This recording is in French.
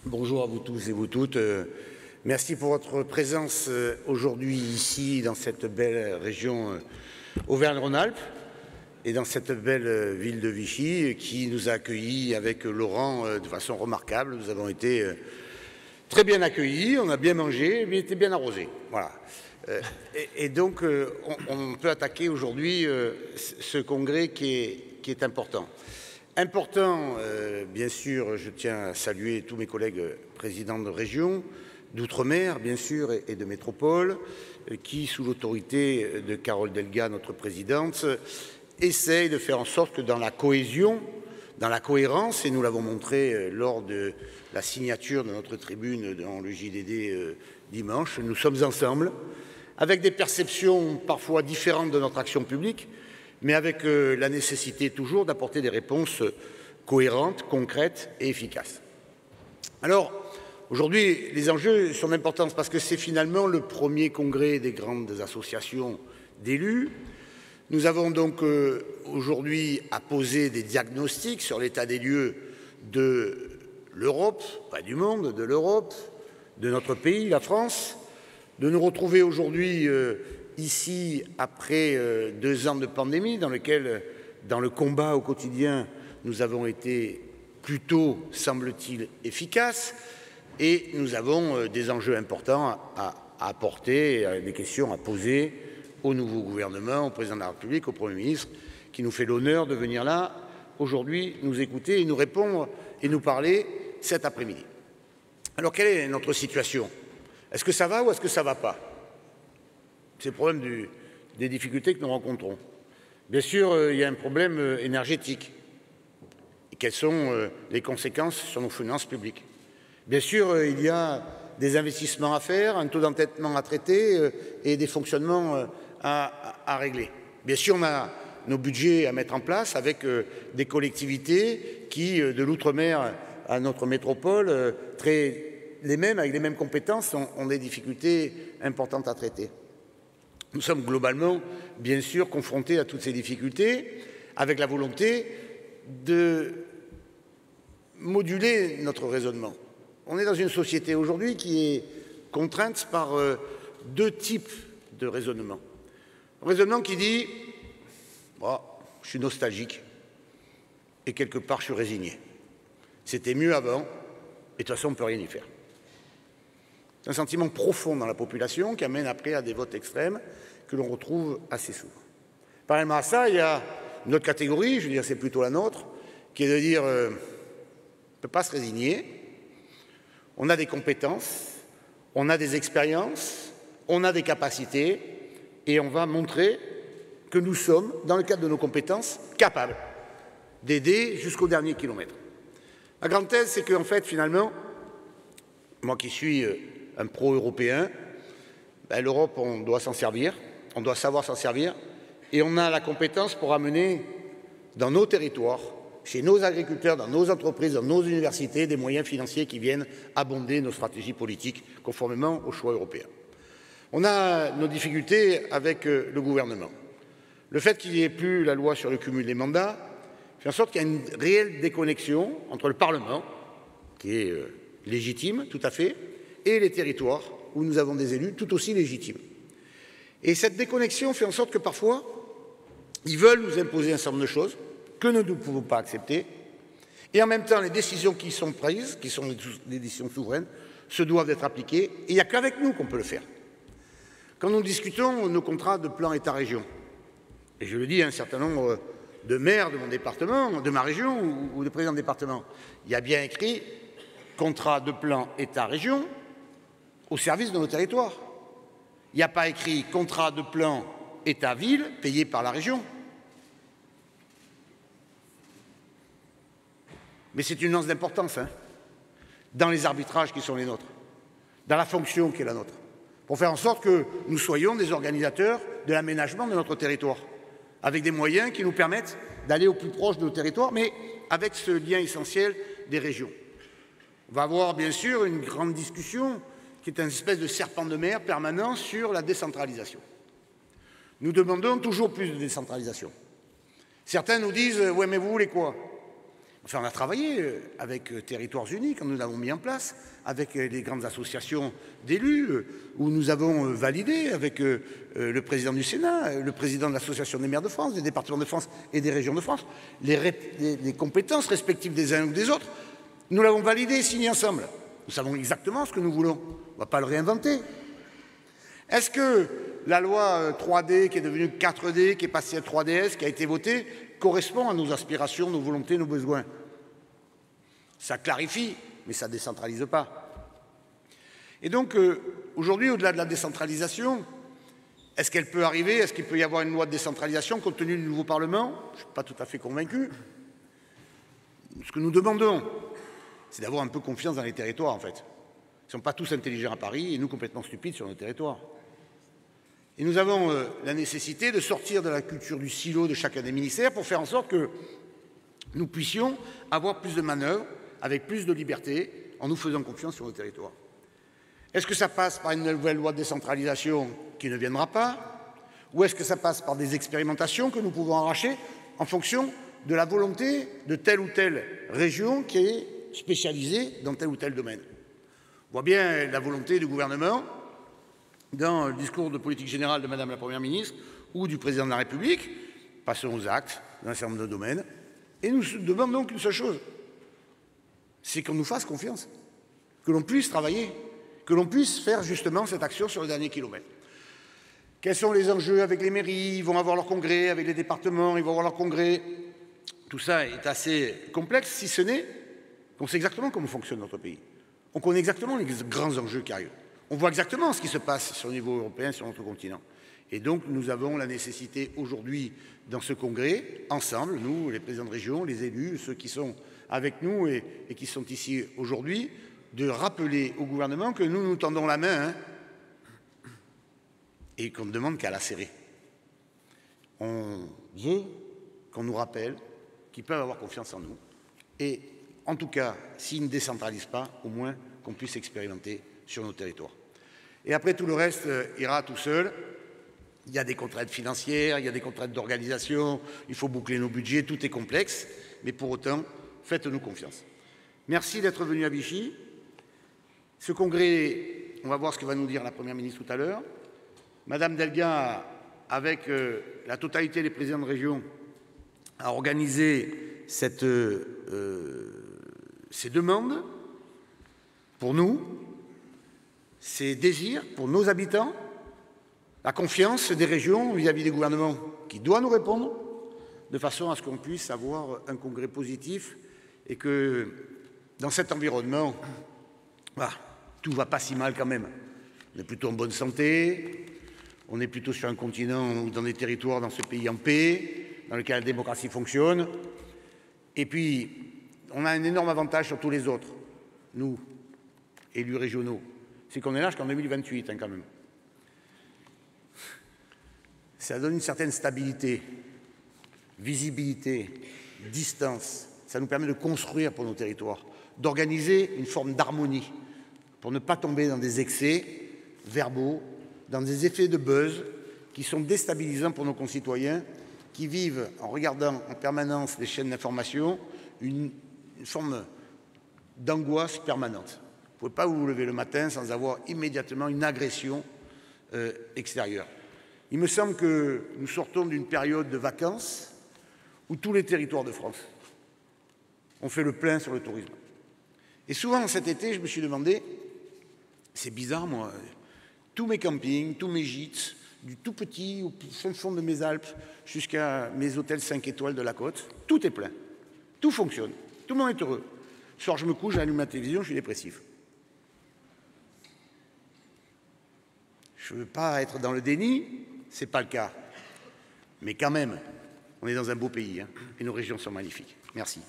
Bonjour à vous tous et vous toutes. Merci pour votre présence aujourd'hui ici dans cette belle région Auvergne-Rhône-Alpes et dans cette belle ville de Vichy qui nous a accueillis avec Laurent de façon remarquable. Nous avons été très bien accueillis, on a bien mangé, mais était bien arrosé. Voilà. Et donc on peut attaquer aujourd'hui ce congrès qui est important. Important, bien sûr, je tiens à saluer tous mes collègues présidents de région, d'outre-mer, bien sûr, et de métropole, qui, sous l'autorité de Carole Delga, notre présidente, essayent de faire en sorte que dans la cohésion, dans la cohérence, et nous l'avons montré lors de la signature de notre tribune dans le JDD dimanche, nous sommes ensemble, avec des perceptions parfois différentes de notre action publique, mais avec la nécessité toujours d'apporter des réponses cohérentes, concrètes et efficaces. Alors, aujourd'hui, les enjeux sont d'importance parce que c'est finalement le premier congrès des grandes associations d'élus. Nous avons donc aujourd'hui à poser des diagnostics sur l'état des lieux de l'Europe, pas du monde, de l'Europe, de notre pays, la France, de nous retrouver aujourd'hui ici, après 2 ans de pandémie, dans lequel, dans le combat au quotidien, nous avons été plutôt, semble-t-il, efficaces, et nous avons des enjeux importants à apporter, des questions à poser au nouveau gouvernement, au président de la République, au Premier ministre, qui nous fait l'honneur de venir là, aujourd'hui, nous écouter et nous répondre et nous parler cet après-midi. Alors, quelle est notre situation? Est-ce que ça va ou est-ce que ça ne va pas? C'est le problème des difficultés que nous rencontrons. Bien sûr, il y a un problème énergétique. Et quelles sont les conséquences sur nos finances publiques? Bien sûr, il y a des investissements à faire, un taux d'endettement à traiter et des fonctionnements à régler. Bien sûr, on a nos budgets à mettre en place avec des collectivités qui, de l'outre-mer à notre métropole, avec les mêmes compétences, ont des difficultés importantes à traiter. Nous sommes globalement, bien sûr, confrontés à toutes ces difficultés avec la volonté de moduler notre raisonnement. On est dans une société aujourd'hui qui est contrainte par 2 types de raisonnement. Un raisonnement qui dit oh, « je suis nostalgique et quelque part je suis résigné. C'était mieux avant et de toute façon on ne peut rien y faire. » C'est un sentiment profond dans la population qui amène après à des votes extrêmes que l'on retrouve assez souvent. Parallèlement à ça, il y a une autre catégorie, je veux dire c'est plutôt la nôtre, qui est de dire on ne peut pas se résigner, on a des compétences, on a des expériences, on a des capacités et on va montrer que nous sommes, dans le cadre de nos compétences, capables d'aider jusqu'au dernier kilomètre. La grande thèse, c'est qu'en fait, finalement, moi qui suis un pro-européen, l'Europe, on doit s'en servir, on doit savoir s'en servir, et on a la compétence pour amener dans nos territoires, chez nos agriculteurs, dans nos entreprises, dans nos universités, des moyens financiers qui viennent abonder nos stratégies politiques conformément aux choix européens. On a nos difficultés avec le gouvernement. Le fait qu'il n'y ait plus la loi sur le cumul des mandats fait en sorte qu'il y a une réelle déconnexion entre le Parlement, qui est légitime, tout à fait, et les territoires où nous avons des élus tout aussi légitimes. Et cette déconnexion fait en sorte que parfois, ils veulent nous imposer un certain nombre de choses que nous ne pouvons pas accepter, et en même temps, les décisions qui sont prises, qui sont des décisions souveraines, se doivent d'être appliquées, et il n'y a qu'avec nous qu'on peut le faire. Quand nous discutons nos contrats de plan État-région, et je le dis à un certain nombre de maires de mon département, de ma région ou de présidents de département, il y a bien écrit contrat de plan État-région au service de nos territoires. Il n'y a pas écrit contrat de plan État-ville payé par la région. Mais c'est une nuance d'importance dans les arbitrages qui sont les nôtres, dans la fonction qui est la nôtre, pour faire en sorte que nous soyons des organisateurs de l'aménagement de notre territoire, avec des moyens qui nous permettent d'aller au plus proche de nos territoires, mais avec ce lien essentiel des régions. On va avoir bien sûr une grande discussion qui est une espèce de serpent de mer permanent sur la décentralisation. Nous demandons toujours plus de décentralisation. Certains nous disent « ouais, mais vous voulez quoi ?» Enfin, on a travaillé avec Territoires Unis quand nous l'avons mis en place, avec les grandes associations d'élus, où nous avons validé avec le président du Sénat, le président de l'Association des maires de France, des départements de France et des régions de France, les compétences respectives des uns ou des autres. Nous l'avons validé et signé ensemble. Nous savons exactement ce que nous voulons. On ne va pas le réinventer. Est-ce que la loi 3D, qui est devenue 4D, qui est passée à 3DS, qui a été votée, correspond à nos aspirations, nos volontés, nos besoins? Ça clarifie, mais ça ne décentralise pas. Et donc, aujourd'hui, au-delà de la décentralisation, est-ce qu'elle peut arriver? Est-ce qu'il peut y avoir une loi de décentralisation compte tenu du nouveau Parlement? Je ne suis pas tout à fait convaincu. Ce que nous demandons, c'est d'avoir un peu confiance dans les territoires, en fait. Ils ne sont pas tous intelligents à Paris et nous complètement stupides sur nos territoires. Et nous avons la nécessité de sortir de la culture du silo de chacun des ministères pour faire en sorte que nous puissions avoir plus de manœuvres, avec plus de liberté, en nous faisant confiance sur nos territoires. Est-ce que ça passe par une nouvelle loi de décentralisation qui ne viendra pas? Ou est-ce que ça passe par des expérimentations que nous pouvons arracher en fonction de la volonté de telle ou telle région qui est spécialisée dans tel ou tel domaine? On voit bien la volonté du gouvernement dans le discours de politique générale de Madame la Première ministre ou du Président de la République. Passons aux actes dans un certain nombre de domaines. Et nous demandons qu'une seule chose, c'est qu'on nous fasse confiance, que l'on puisse travailler, que l'on puisse faire justement cette action sur le dernier kilomètre. Quels sont les enjeux avec les mairies? Ils vont avoir leur congrès avec les départements, ils vont avoir leur congrès. Tout ça est assez complexe, si ce n'est qu'on sait exactement comment fonctionne notre pays. On connaît exactement les grands enjeux qui arrivent. On voit exactement ce qui se passe sur le niveau européen, sur notre continent. Et donc, nous avons la nécessité aujourd'hui, dans ce congrès, ensemble, nous, les présidents de région, les élus, ceux qui sont avec nous et qui sont ici aujourd'hui, de rappeler au gouvernement que nous nous tendons la main et qu'on ne demande qu'à la serrer. On veut qu'on nous rappelle qu'ils peuvent avoir confiance en nous. Et en tout cas, s'ils ne décentralisent pas, au moins qu'on puisse expérimenter sur nos territoires. Et après, tout le reste ira tout seul. Il y a des contraintes financières, il y a des contraintes d'organisation, il faut boucler nos budgets, tout est complexe, mais pour autant, faites-nous confiance. Merci d'être venu à Vichy. Ce congrès, on va voir ce que va nous dire la Première ministre tout à l'heure. Madame Delga, avec la totalité des présidents de région, a organisé ces demandes pour nous, ces désirs pour nos habitants, la confiance des régions vis-à-vis des gouvernements qui doit nous répondre, de façon à ce qu'on puisse avoir un congrès positif et que dans cet environnement, tout ne va pas si mal quand même. On est plutôt en bonne santé, on est plutôt sur un continent ou dans des territoires dans ce pays en paix, dans lequel la démocratie fonctionne. Et puis, on a un énorme avantage sur tous les autres, nous, élus régionaux, c'est qu'on est là jusqu'en 2028 quand même. Ça donne une certaine stabilité, visibilité, distance. Ça nous permet de construire pour nos territoires, d'organiser une forme d'harmonie pour ne pas tomber dans des excès verbaux, dans des effets de buzz qui sont déstabilisants pour nos concitoyens qui vivent, en regardant en permanence les chaînes d'information, une forme d'angoisse permanente. Vous ne pouvez pas vous lever le matin sans avoir immédiatement une agression extérieure. Il me semble que nous sortons d'une période de vacances où tous les territoires de France ont fait le plein sur le tourisme. Et souvent cet été, je me suis demandé, c'est bizarre moi, tous mes campings, tous mes gîtes, du tout petit au fin fond de mes Alpes jusqu'à mes hôtels 5 étoiles de la côte, tout est plein, tout fonctionne, tout le monde est heureux. Ce soir je me couche, j'allume ma télévision, je suis dépressif. Je ne veux pas être dans le déni, ce n'est pas le cas. Mais quand même, on est dans un beau pays et nos régions sont magnifiques. Merci.